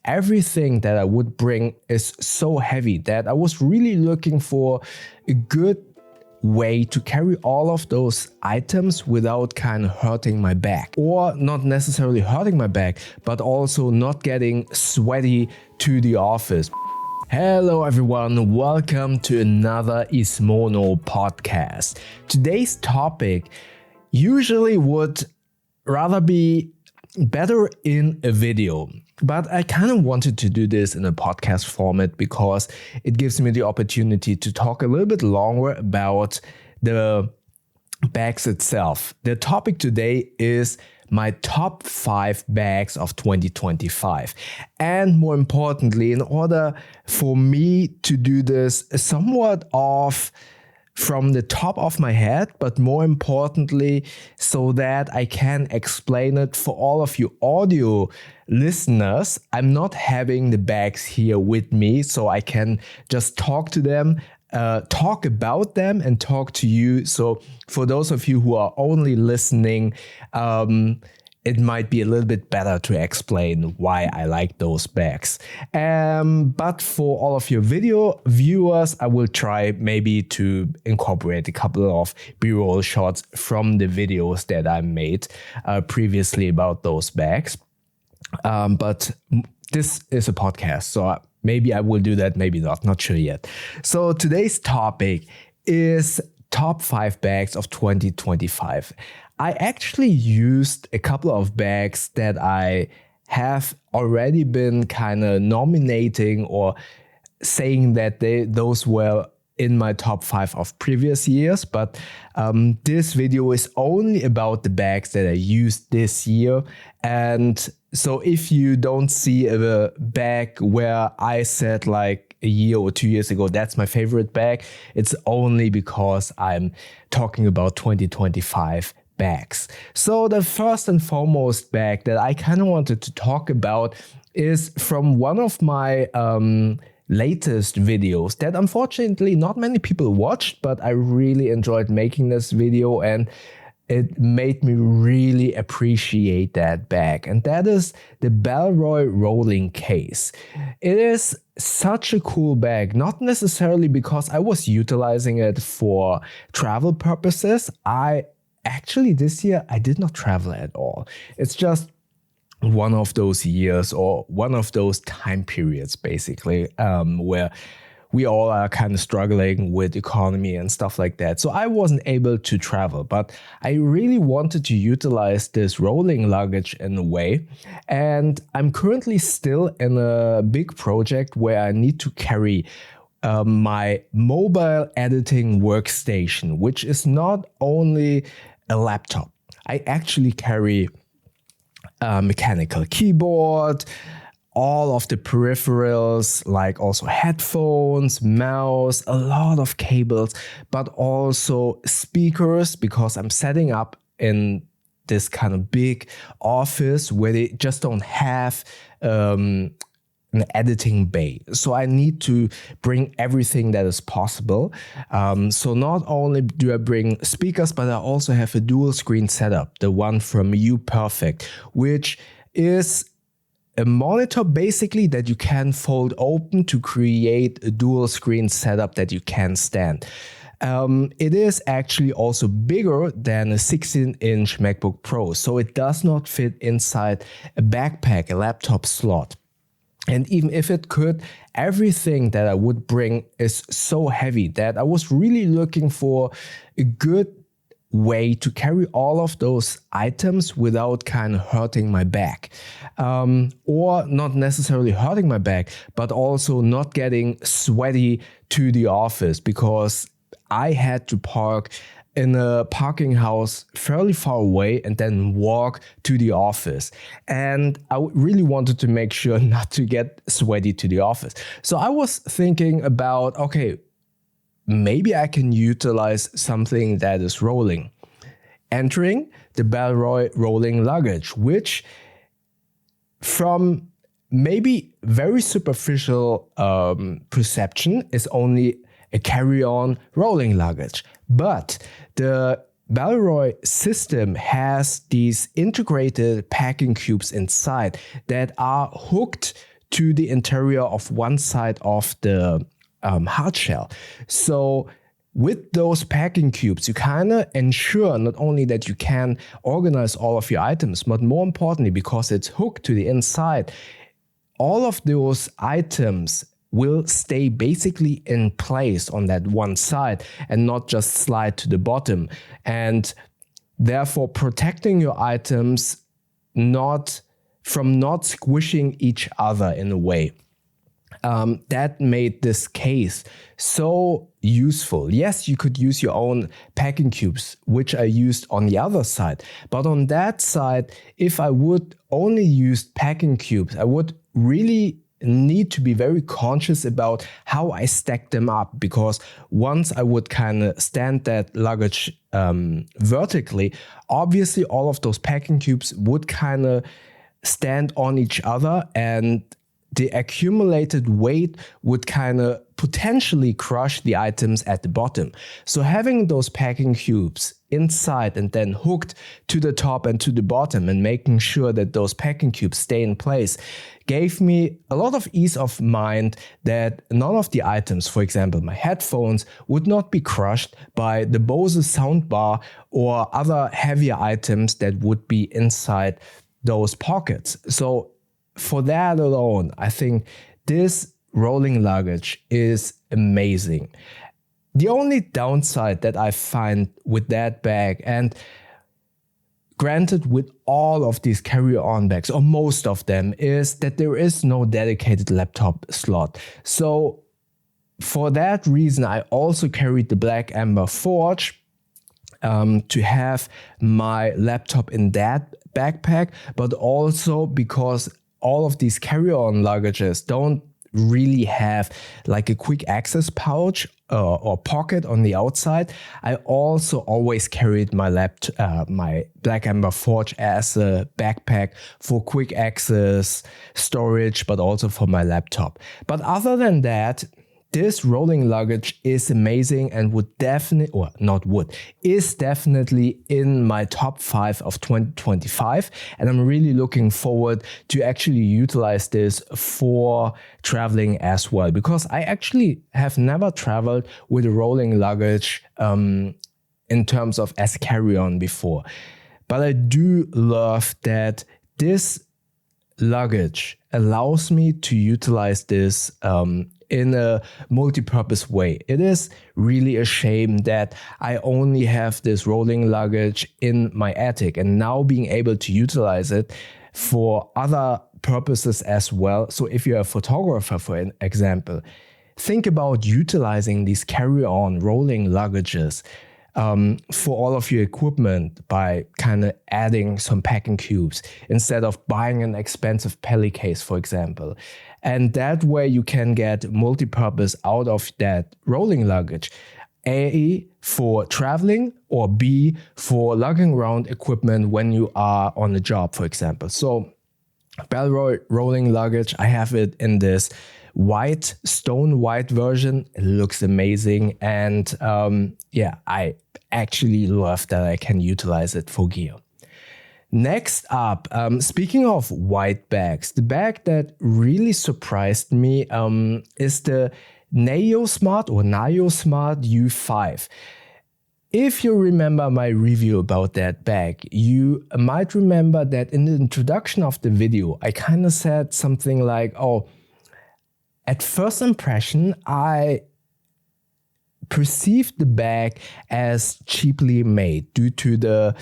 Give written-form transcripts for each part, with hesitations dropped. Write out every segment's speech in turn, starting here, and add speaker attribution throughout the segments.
Speaker 1: everything that I would bring is so heavy that I was really looking for a good way to carry all of those items without kind of hurting my back, or not necessarily hurting my back, but also not getting sweaty to the office. Hello everyone, welcome to another Ismono podcast. Today's topic usually would rather be better in a video, but I kind of wanted to do this in a podcast format because it gives me the opportunity to talk a little bit longer about the bags itself. The topic today is my top 5 bags of 2025. And more importantly, in order for me to do this somewhat from the top of my head, but more importantly, so that I can explain it for all of you audio listeners. I'm not having the bags here with me, so I can just talk to them, talk about them and talk to you. So for those of you who are only listening, it might be a little bit better to explain why I like those bags. But for all of your video viewers, I will try maybe to incorporate a couple of B-roll shots from the videos that I made previously about those bags. But this is a podcast, so maybe I will do that, maybe not sure yet. So today's topic is top 5 bags of 2025. I actually used a couple of bags that I have already been kind of nominating or saying that those were in my top 5 of previous years. But this video is only about the bags that I used this year. And so if you don't see a bag where I said like a year or 2 years ago, that's my favorite bag, it's only because I'm talking about 2025 bags. So the first and foremost bag that I kind of wanted to talk about is from one of my latest videos that unfortunately not many people watched, but I really enjoyed making this video and it made me really appreciate that bag. And that is the Bellroy rolling case. It is such a cool bag, not necessarily because I was utilizing it for travel purposes. Actually, this year, I did not travel at all. It's just one of those years or one of those time periods, basically, where we all are kind of struggling with economy and stuff like that. So I wasn't able to travel, but I really wanted to utilize this rolling luggage in a way. And I'm currently still in a big project where I need to carry my mobile editing workstation, which is not only a laptop. I actually carry a mechanical keyboard, all of the peripherals, like also headphones, mouse, a lot of cables, but also speakers, because I'm setting up in this kind of big office where they just don't have an editing bay. So I need to bring everything that is possible. So not only do I bring speakers, but I also have a dual screen setup, the one from Perfect, which is a monitor basically that you can fold open to create a dual screen setup that you can stand. It is actually also bigger than a 16-inch MacBook Pro, so it does not fit inside a backpack, a laptop slot. And even if it could, everything that I would bring is so heavy that I was really looking for a good way to carry all of those items without kind of hurting my back. Or not necessarily hurting my back, but also not getting sweaty to the office, because I had to park in a parking house fairly far away and then walk to the office. And I really wanted to make sure not to get sweaty to the office. So I was thinking about, okay, maybe I can utilize something that is rolling. Entering the Bellroy rolling luggage, which from maybe very superficial perception is only a carry-on rolling luggage. But the Bellroy system has these integrated packing cubes inside that are hooked to the interior of one side of the hard shell. So with those packing cubes, you kind of ensure not only that you can organize all of your items, but more importantly, because it's hooked to the inside, all of those items will stay basically in place on that one side and not just slide to the bottom. And therefore protecting your items from not squishing each other in a way. That made this case so useful. Yes, you could use your own packing cubes, which I used on the other side. But on that side, if I would only use packing cubes, I would really need to be very conscious about how I stack them up, because once I would kind of stand that luggage vertically, obviously all of those packing cubes would kind of stand on each other, and the accumulated weight would kind of potentially crush the items at the bottom. So having those packing cubes inside and then hooked to the top and to the bottom and making sure that those packing cubes stay in place gave me a lot of ease of mind that none of the items, for example, my headphones, would not be crushed by the Bose soundbar or other heavier items that would be inside those pockets. So for that alone, I think this rolling luggage is amazing. The only downside that I find with that bag, and granted with all of these carry-on bags, or most of them, is that there is no dedicated laptop slot. So for that reason, I also carried the Black Amber Forge to have my laptop in that backpack, but also because all of these carry-on luggages don't really have like a quick access pouch or pocket on the outside. I also always carried my my Black Amber Forge as a backpack for quick access storage, but also for my laptop. But other than that, this rolling luggage is amazing and is definitely in my top 5 of 2025. And I'm really looking forward to actually utilize this for traveling as well, because I actually have never traveled with a rolling luggage in terms of as carry-on before. But I do love that this luggage allows me to utilize this in a multi-purpose way. It is really a shame that I only have this rolling luggage in my attic, and now being able to utilize it for other purposes as well. So if you're a photographer, for example, think about utilizing these carry-on rolling luggages for all of your equipment by kind of adding some packing cubes instead of buying an expensive pelly case, for example. And that way you can get multi-purpose out of that rolling luggage. A, for traveling, or B, for lugging around equipment when you are on a job, for example. So Bellroy rolling luggage, I have it in this stone white version. It looks amazing. And I actually love that I can utilize it for gear. Next up, speaking of white bags, the bag that really surprised me is the Nayosmart U5. If you remember my review about that bag, you might remember that in the introduction of the video, I kind of said something like, at first impression, I perceived the bag as cheaply made due to the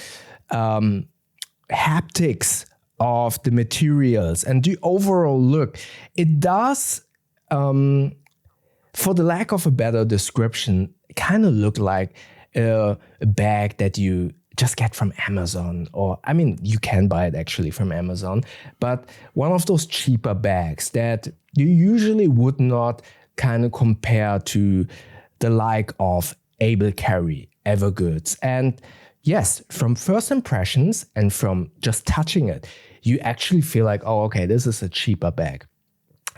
Speaker 1: haptics of the materials and the overall look. It does, for the lack of a better description, kind of look like a bag that you just get from Amazon, or I mean, you can buy it actually from Amazon, but one of those cheaper bags that you usually would not kind of compare to the like of Able Carry, Evergoods. And yes, from first impressions and from just touching it, you actually feel like, oh, okay, this is a cheaper bag.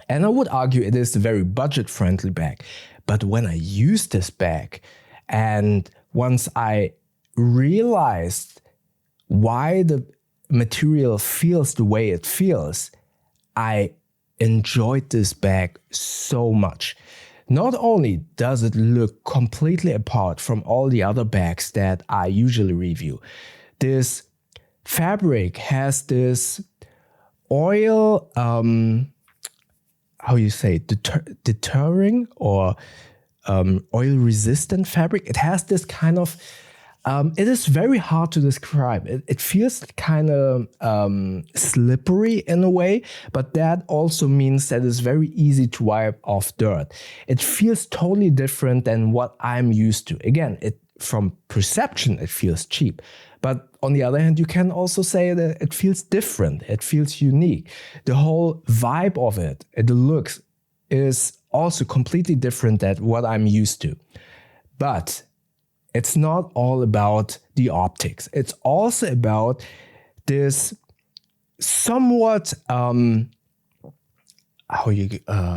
Speaker 1: And I would argue it is a very budget-friendly bag. But when I used this bag, and once I realized why the material feels the way it feels, I enjoyed this bag so much. Not only does it look completely apart from all the other bags that I usually review, this fabric has this oil, how you say, deterring or oil resistant fabric. It has this kind of, it is very hard to describe. It feels kind of slippery in a way, but that also means that it's very easy to wipe off dirt. It feels totally different than what I'm used to. Again, from perception, it feels cheap. But on the other hand, you can also say that it feels different. It feels unique. The whole vibe of it, the looks, is also completely different than what I'm used to. But it's not all about the optics. It's also about this somewhat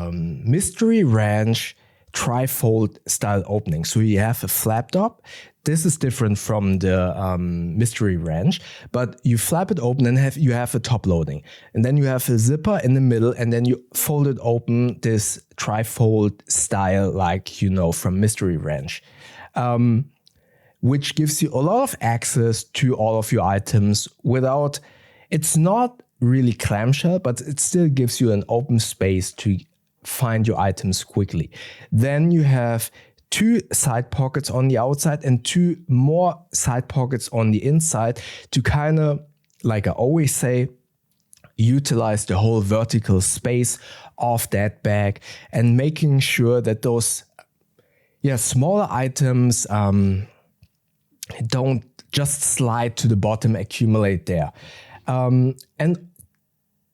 Speaker 1: mystery ranch trifold style opening. So you have a flap top. This is different from the mystery ranch, but you flap it open and you have a top loading. And then you have a zipper in the middle, and then you fold it open, this trifold style like you know from mystery ranch. Which gives you a lot of access to all of your items without, it's not really clamshell, but it still gives you an open space to find your items quickly. Then you have 2 side pockets on the outside and 2 more side pockets on the inside to kind of, like I always say, utilize the whole vertical space of that bag and making sure that those smaller items don't just slide to the bottom, accumulate there. And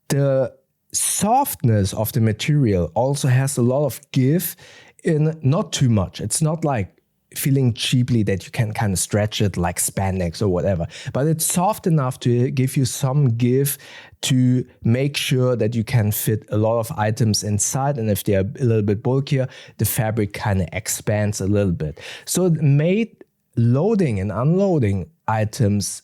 Speaker 1: the softness of the material also has a lot of give in not too much. It's not like feeling cheaply that you can kind of stretch it like spandex or whatever, but it's soft enough to give you some give to make sure that you can fit a lot of items inside. And if they're a little bit bulkier, the fabric kind of expands a little bit. So it made loading and unloading items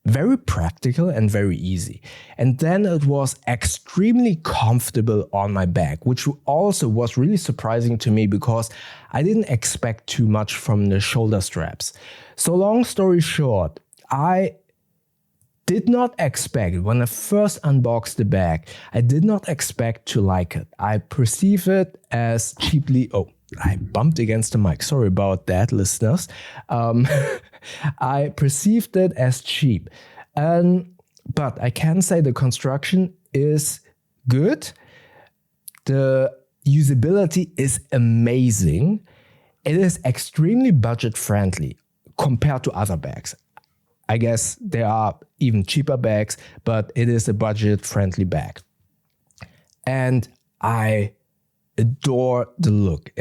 Speaker 1: very practical and very easy. And then it was extremely comfortable on my back, which also was really surprising to me because I didn't expect too much from the shoulder straps. So long story short, I did not expect, when I first unboxed the bag, I did not expect to like it. I perceive it as cheaply, I bumped against the mic. Sorry about that, listeners. I perceived it as cheap. But I can say the construction is good. The usability is amazing. It is extremely budget friendly compared to other bags. I guess there are even cheaper bags, but it is a budget friendly bag. And I adore the look.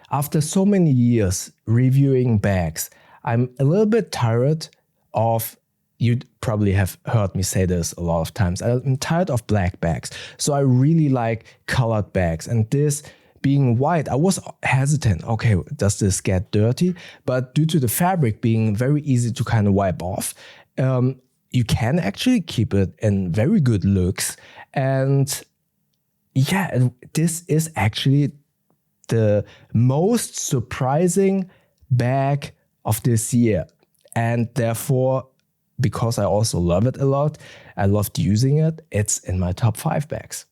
Speaker 1: After so many years reviewing bags, I'm a little bit tired of, you'd probably have heard me say this a lot of times, I'm tired of black bags. So I really like colored bags. And this being white, I was hesitant. Okay, does this get dirty? But due to the fabric being very easy to kind of wipe off, you can actually keep it in very good looks. And this is actually the most surprising bag of this year. And therefore, because I also love it a lot, I loved using it, it's in my top 5 bags.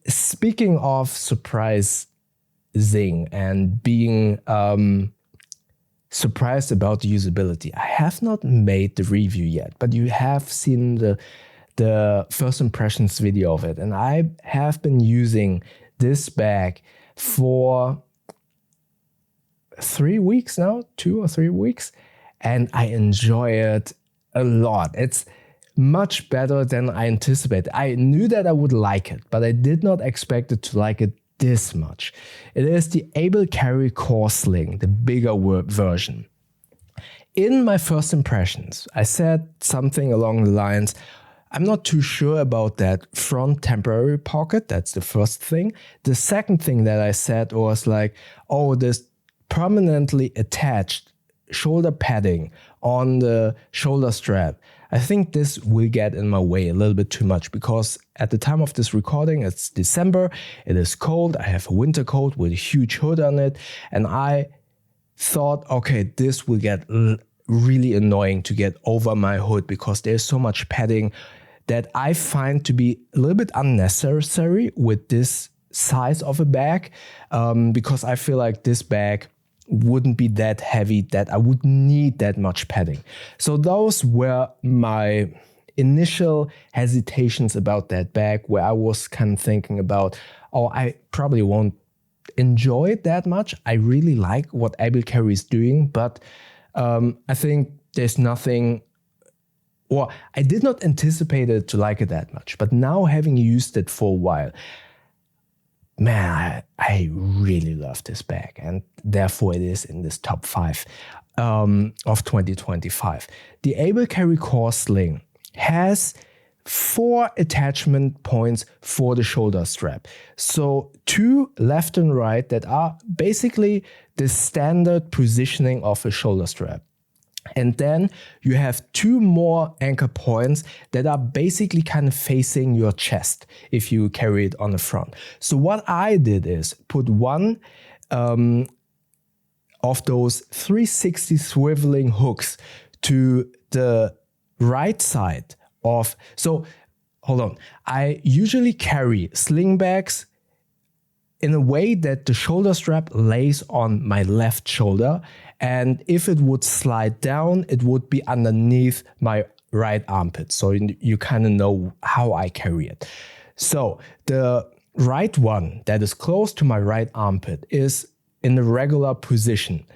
Speaker 1: Speaking of surprising and being surprised about the usability, I have not made the review yet, but you have seen the first impressions video of it. And I have been using this bag for 3 weeks now, 2 or 3 weeks, and I enjoy it a lot. It's much better than I anticipated. I knew that I would like it, but I did not expect it to like it this much. It is the Able Carry Core Sling, the bigger version. In my first impressions, I said something along the lines, I'm not too sure about that front temporary pocket. That's the first thing. The second thing that I said was like, this permanently attached shoulder padding on the shoulder strap. I think this will get in my way a little bit too much because at the time of this recording, it's December, it is cold, I have a winter coat with a huge hood on it, and I thought, okay, this will get really annoying to get over my hood because there's so much padding that I find to be a little bit unnecessary with this size of a bag, because I feel like this bag wouldn't be that heavy that I would need that much padding. So those were my initial hesitations about that bag, where I was kind of thinking about, oh, I probably won't enjoy it that much. I really like what Able Carry is doing, but I think there's nothing, or I did not anticipate it to like it that much. But now having used it for a while, man, I really love this bag, and therefore it is in this top 5 of 2025. The Able Carry Core Sling has 4 attachment points for the shoulder strap. So 2 left and right that are basically the standard positioning of a shoulder strap. And then you have 2 more anchor points that are basically kind of facing your chest if you carry it on the front. So what I did is put one of those 360 swiveling hooks to the right side of, so hold on, I usually carry sling bags in a way that the shoulder strap lays on my left shoulder, and if it would slide down, it would be underneath my right armpit. So you kind of know how I carry it. So the right one that is close to my right armpit is in the regular position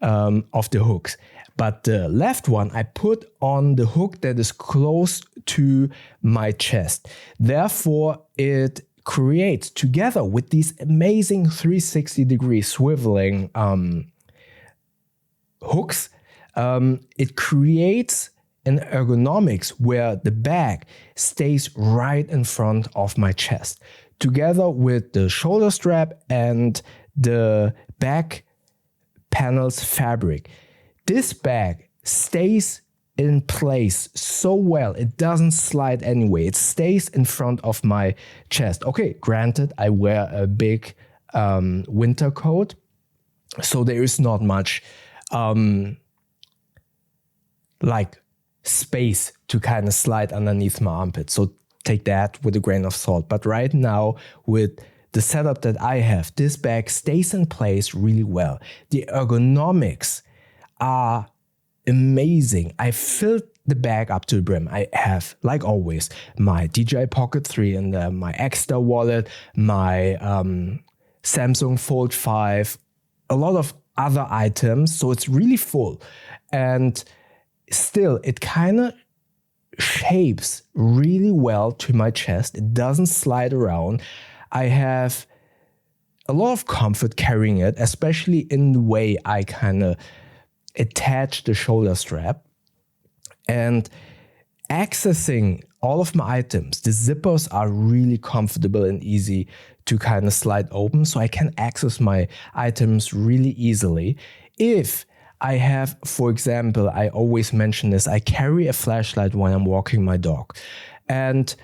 Speaker 1: of the hooks. But the left one, I put on the hook that is close to my chest. Therefore, it creates, together with these amazing 360-degree swiveling hooks, it creates an ergonomics where the bag stays right in front of my chest, together with the shoulder strap and the back panel's fabric. This bag stays in place so well. It doesn't slide anyway. It stays in front of my chest. Okay, granted, I wear a big winter coat, so there is not much like space to kind of slide underneath my armpit. So take that with a grain of salt. But right now, with the setup that I have, this bag stays in place really well. The ergonomics are amazing. I filled the bag up to the brim. I have, like always, my DJI Pocket 3 in there, my extra wallet, my Samsung Fold 5, a lot of other items. So it's really full. And still, it kind of shapes really well to my chest. It doesn't slide around. I have a lot of comfort carrying it, especially in the way I kind of attach the shoulder strap. And accessing all of my items, the zippers are really comfortable and easy to kind of slide open, so I can access my items really easily. If I have, for example, I always mention this, I carry a flashlight when I'm walking my dog. And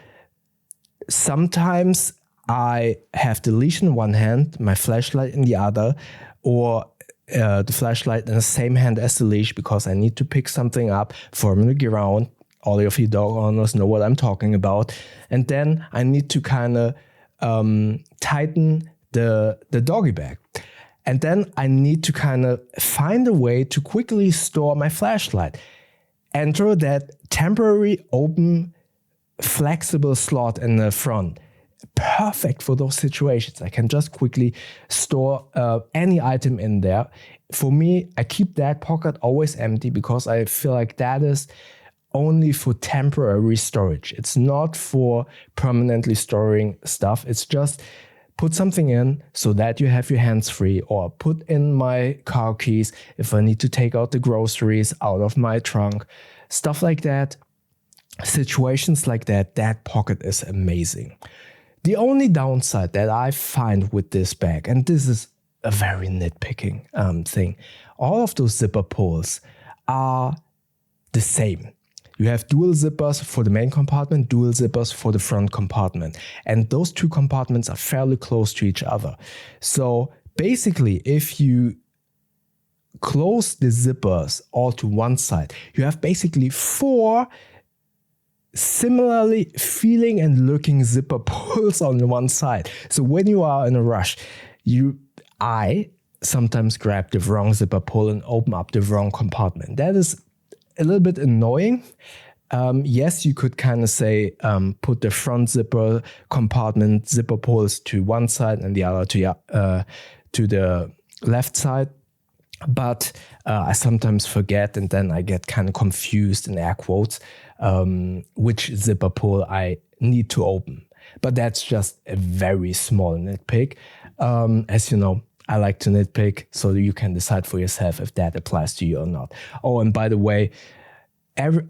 Speaker 1: sometimes I have the leash in one hand, my flashlight in the other, or the flashlight in the same hand as the leash because I need to pick something up from the ground. All of you dog owners know what I'm talking about. And then I need to kind of tighten the doggy bag. And then I need to kind of find a way to quickly store my flashlight. Enter that temporary open flexible slot in the front. Perfect for those situations. I can just quickly store any item in there. For me, I keep that pocket always empty because I feel like that is only for temporary storage. It's not for permanently storing stuff. It's just put something in so that you have your hands free, or put in my car keys if I need to take out the groceries out of my trunk. Stuff like that. Situations like that, that pocket is amazing. The only downside that I find with this bag, and this is a very nitpicking thing, all of those zipper pulls are the same. You have dual zippers for the main compartment, dual zippers for the front compartment. And those two compartments are fairly close to each other. So basically, if you close the zippers all to one side, you have basically 4 similarly feeling and looking zipper pulls on one side. So when you are in a rush, I sometimes grab the wrong zipper pull and open up the wrong compartment. That is a little bit annoying. Yes, you could kind of say put the front zipper compartment zipper pulls to one side and the other to the left side. But I sometimes forget, and then I get kind of confused in air quotes which zipper pull I need to open. But that's just a very small nitpick. As you know, I like to nitpick, so you can decide for yourself if that applies to you or not. Oh, and by the way,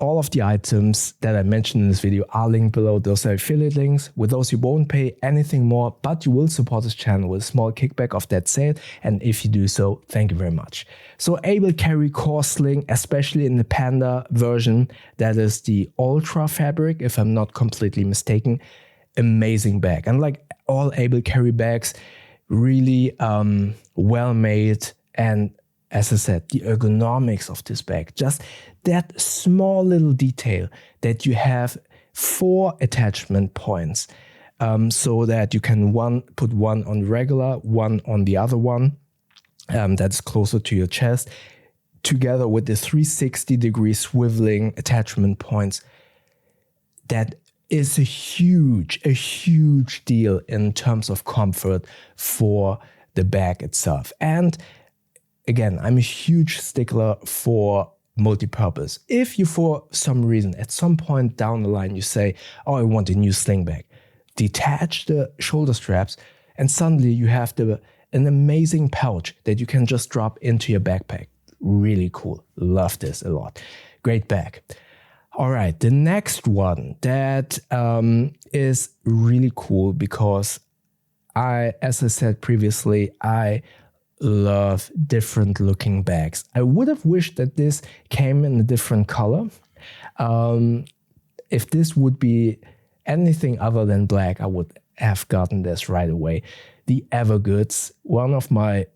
Speaker 1: all of the items that I mentioned in this video are linked below. Those are affiliate links. With those, you won't pay anything more, but you will support this channel with a small kickback of that sale. And if you do so, thank you very much. So Able Carry Core Sling, especially in the Panda version, that is the Ultra fabric, if I'm not completely mistaken. Amazing bag. And like all Able Carry bags, really well made, and as I said, the ergonomics of this bag, just that small little detail that you have 4 attachment points, so that you can put one on regular, one on the other one that's closer to your chest, together with the 360-degree swiveling attachment points. That is a huge deal in terms of comfort for the bag itself. And again, I'm a huge stickler for multi-purpose. If you, for some reason, at some point down the line, you say, oh, I want a new sling bag, detach the shoulder straps, and suddenly you have an amazing pouch that you can just drop into your backpack. Really cool. Love this a lot. Great bag. All right, the next one that is really cool because as I said previously, I love different looking bags. I would have wished that this came in a different color. If this would be anything other than black, I would have gotten this right away. The Evergoods, one of my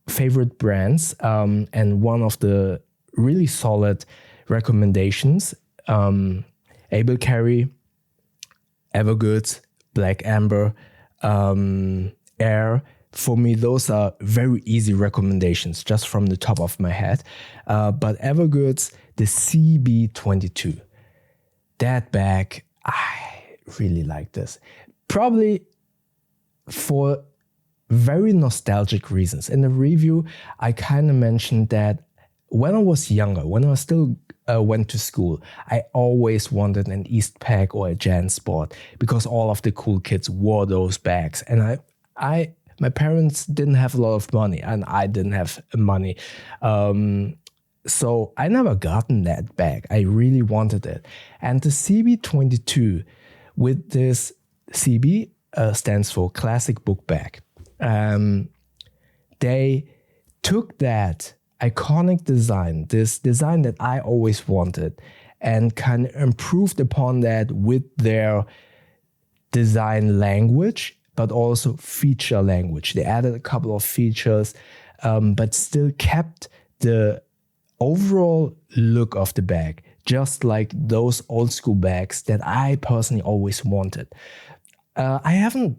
Speaker 1: favorite brands, and one of the really solid recommendations. Able Carry, Evergoods, Black Amber, Air. For me, those are very easy recommendations just from the top of my head. But Evergoods, the CB22, that bag, I really like this. Probably for very nostalgic reasons. In the review, I kind of mentioned that when I was younger, when I still went to school, I always wanted an Eastpak or a Jansport because all of the cool kids wore those bags. And my parents didn't have a lot of money and I didn't have money. So I never gotten that bag. I really wanted it. And the CB22 with this CB stands for Classic Book Bag. They took that iconic design, this design that I always wanted, and kind of improved upon that with their design language, but also feature language. They added a couple of features, but still kept the overall look of the bag, just like those old school bags that I personally always wanted. I haven't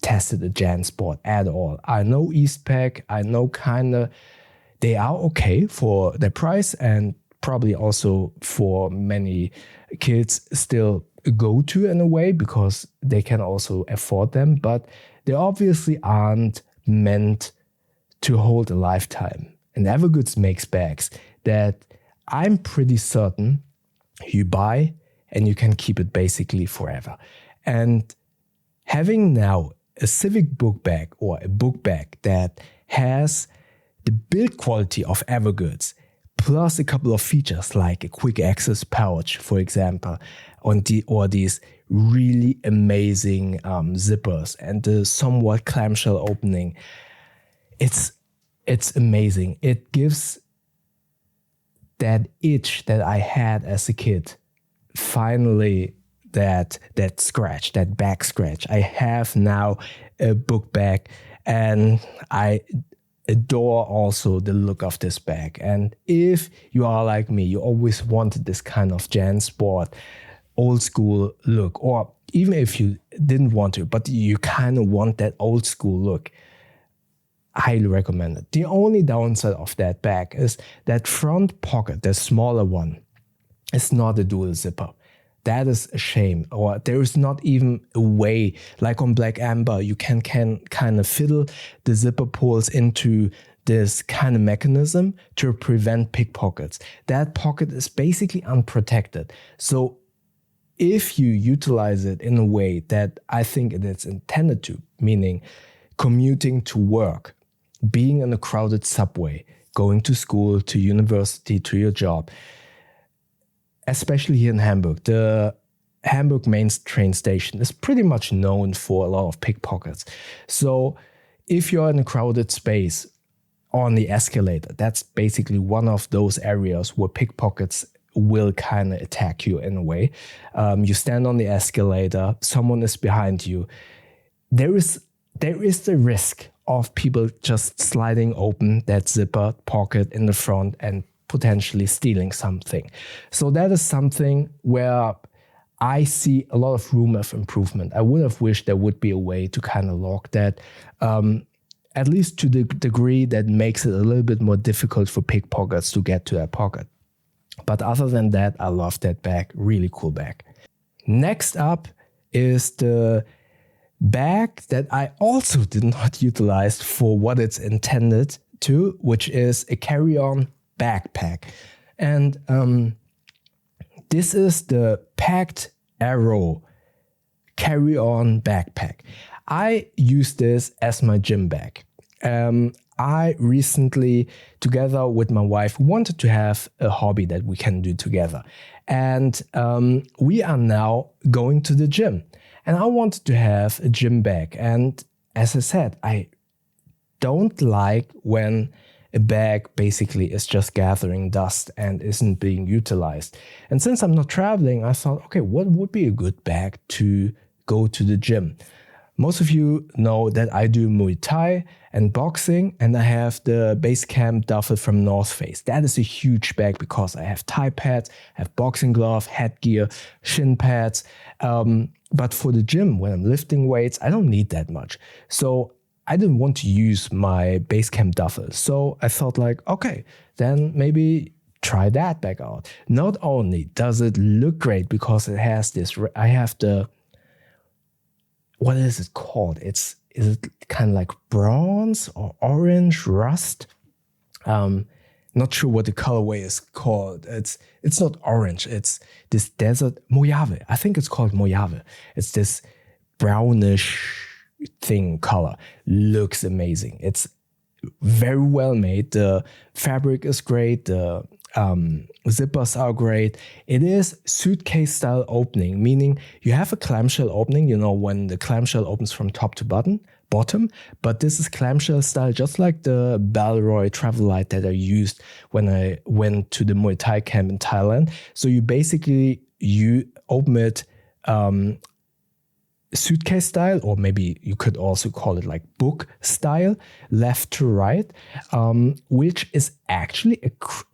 Speaker 1: tested a Jansport at all. I know Eastpak, I know kinda they are okay for their price and probably also for many kids still go to in a way because they can also afford them, but they obviously aren't meant to hold a lifetime. And Evergoods makes bags that I'm pretty certain you buy and you can keep it basically forever. And having now a civic book bag or a book bag that has the build quality of Evergoods, plus a couple of features like a quick access pouch, for example, or these really amazing zippers and the somewhat clamshell opening. It's amazing. It gives that itch that I had as a kid, finally that scratch, that back scratch. I have now a book bag, and I adore also the look of this bag. And if you are like me, you always wanted this kind of Jansport old school look, or even if you didn't want to, but you kind of want that old school look, I highly recommend it. The only downside of that bag is that front pocket, the smaller one, is not a dual zipper. That is a shame. Or there is not even a way, like on Black Amber, you can kind of fiddle the zipper pulls into this kind of mechanism to prevent pickpockets. That pocket is basically unprotected. So if you utilize it in a way that I think it is intended to, meaning commuting to work, being in a crowded subway, going to school, to university, to your job, especially here in Hamburg, the Hamburg main train station is pretty much known for a lot of pickpockets. So if you're in a crowded space on the escalator, that's basically one of those areas where pickpockets will kind of attack you in a way. You stand on the escalator, someone is behind you. There is the risk of people just sliding open that zipper pocket in the front and potentially stealing something. So that is something where I see a lot of room of improvement. I would have wished there would be a way to kind of lock that, at least to the degree that makes it a little bit more difficult for pickpockets to get to that pocket. But other than that, I love that bag. Really cool bag. Next up is the bag that I also did not utilize for what it's intended to, which is a carry-on backpack. And this is the Pakt Aero carry-on backpack. I use this as my gym bag. I recently, together with my wife, wanted to have a hobby that we can do together. And we are now going to the gym. And I wanted to have a gym bag. And as I said, I don't like when a bag basically is just gathering dust and isn't being utilized. And since I'm not traveling, I thought, okay, what would be a good bag to go to the gym? Most of you know that I do Muay Thai and boxing, and I have the Basecamp duffel from North Face. That is a huge bag because I have Thai pads, I have boxing glove, headgear, shin pads. But for the gym, when I'm lifting weights, I don't need that much. So I didn't want to use my Basecamp duffel. So I thought like, okay, then maybe try that bag out. Not only does it look great because it has this, I have the, what is it called? Is it kind of like bronze or orange rust? Not sure what the colorway is called. It's not orange. It's this desert Mojave. I think it's called Mojave. It's this brownish thing color. Looks amazing. It's very well made. The fabric is great. The zippers are great. It is suitcase style opening, meaning you have a clamshell opening, you know, when the clamshell opens from top to bottom, but this is clamshell style, just like the Bellroy travel light that I used when I went to the Muay Thai camp in Thailand. So you open it suitcase style, or maybe you could also call it like book style, left to right, which is actually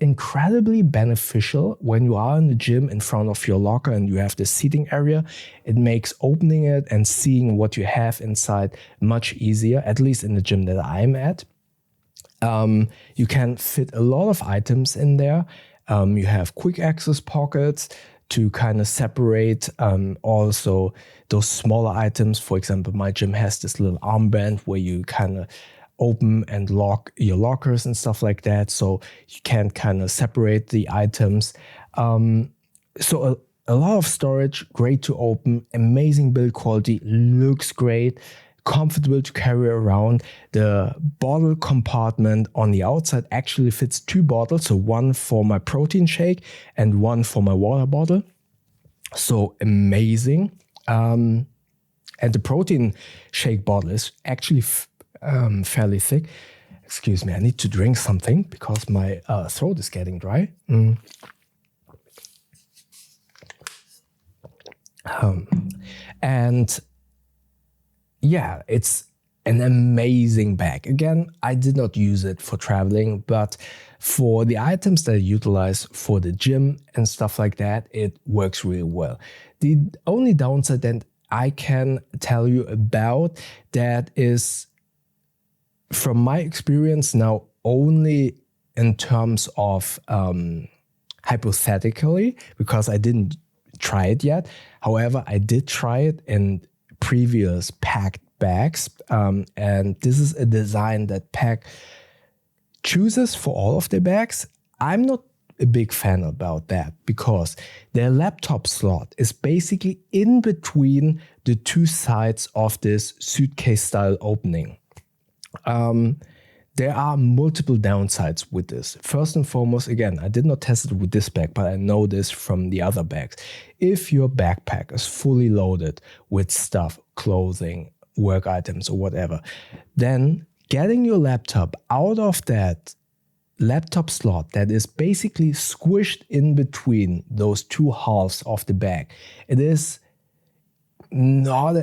Speaker 1: incredibly beneficial when you are in the gym in front of your locker and you have the seating area. It makes opening it and seeing what you have inside much easier, at least in the gym that I'm at. You can fit a lot of items in there. You have quick access pockets to kind of separate also those smaller items. For example, my gym has this little armband where you kind of open and lock your lockers and stuff like that. So you can kind of separate the items. So a lot of storage, great to open, amazing build quality, looks great, comfortable to carry around. The bottle compartment on the outside actually fits 2 bottles, so one for my protein shake and one for my water bottle. So amazing. And the protein shake bottle is actually fairly thick. Excuse me, I need to drink something because my throat is getting dry. And yeah, it's an amazing bag. Again, I did not use it for traveling, but for the items that I utilize for the gym and stuff like that, it works really well. The only downside that I can tell you about that is, from my experience now, only in terms of hypothetically, because I didn't try it yet. However, I did try it in previous Pakt bags, and this is a design that Pakt chooses for all of their bags. I'm not a big fan about that because their laptop slot is basically in between the two sides of this suitcase style opening. There are multiple downsides with this. First and foremost, again, I did not test it with this bag, but I know this from the other bags. If your backpack is fully loaded with stuff, clothing, work items or whatever, then getting your laptop out of that laptop slot that is basically squished in between those two halves of the bag, it is not,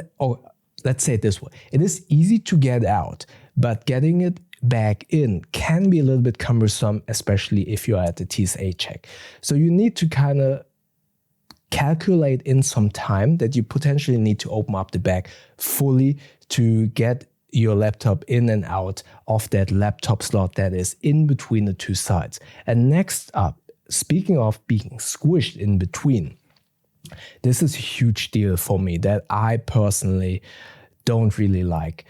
Speaker 1: let's say it this way, it is easy to get out, but getting it back in can be a little bit cumbersome, especially if you're at the TSA check. So you need to kind of calculate in some time that you potentially need to open up the bag fully to get your laptop in and out of that laptop slot that is in between the two sides. And next up, speaking of being squished in between, this is a huge deal for me that I personally don't really like.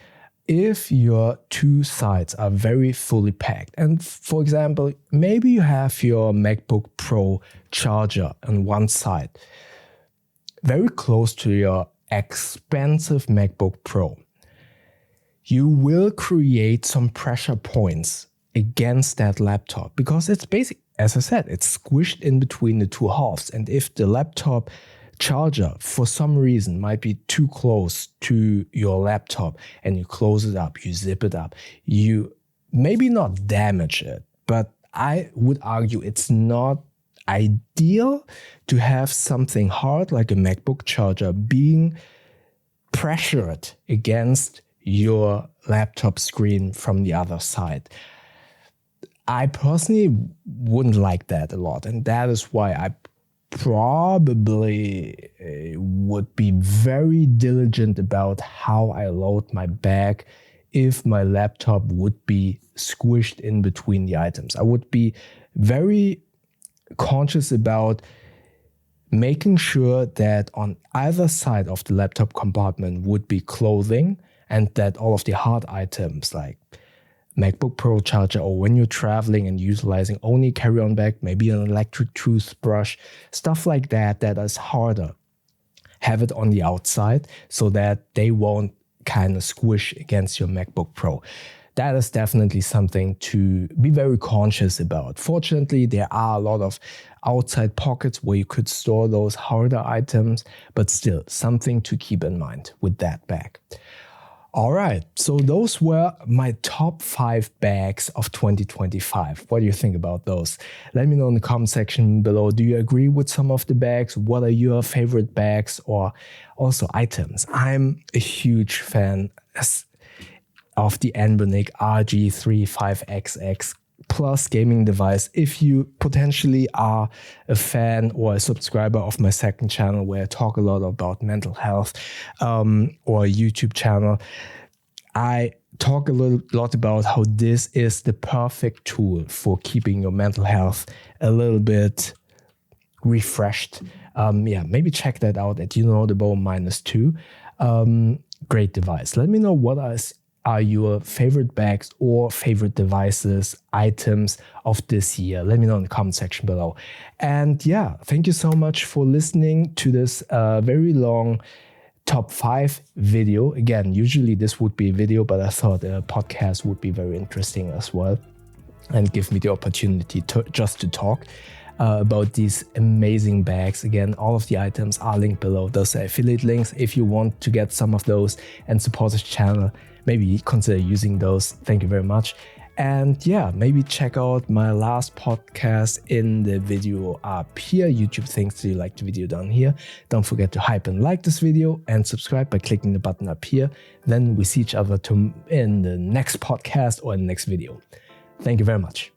Speaker 1: If your two sides are very fully packed, and for example, maybe you have your MacBook Pro charger on one side, very close to your expensive MacBook Pro, you will create some pressure points against that laptop because it's basic, as I said, it's squished in between the two halves. And if the laptop charger for some reason might be too close to your laptop and you close it up, you zip it up, you maybe not damage it, but I would argue it's not ideal to have something hard like a MacBook charger being pressured against your laptop screen from the other side. I personally wouldn't like that a lot, and that is why I probably would be very diligent about how I load my bag if my laptop would be squished in between the items. I would be very conscious about making sure that on either side of the laptop compartment would be clothing, and that all of the hard items like MacBook Pro charger, or when you're traveling and utilizing only carry-on bag, maybe an electric toothbrush, stuff like that, that is harder, have it on the outside so that they won't kind of squish against your MacBook Pro. That is definitely something to be very conscious about. Fortunately, there are a lot of outside pockets where you could store those harder items, but still something to keep in mind with that bag. All right, so those were my top 5 bags of 2025. What do you think about those? Let me know in the comment section below. Do you agree with some of the bags? What are your favorite bags or also items? I'm a huge fan of the Anbernic RG35XX Plus gaming device. If you potentially are a fan or a subscriber of my second channel where I talk a lot about mental health, or a YouTube channel, I talk a lot about how this is the perfect tool for keeping your mental health a little bit refreshed. Maybe check that out at -2. Great device. Let me know what are your favorite bags or favorite devices, items of this year. Let me know in the comment section below. And yeah, thank you so much for listening to this very long top 5 video. Again, usually this would be a video, but I thought a podcast would be very interesting as well and give me the opportunity to talk about these amazing bags. Again, all of the items are linked below. Those are affiliate links. If you want to get some of those and support this channel, maybe consider using those. Thank you very much. And yeah, maybe check out my last podcast in the video up here. YouTube thinks you like the video down here. Don't forget to hype and like this video and subscribe by clicking the button up here. Then we see each other in the next podcast or in the next video. Thank you very much.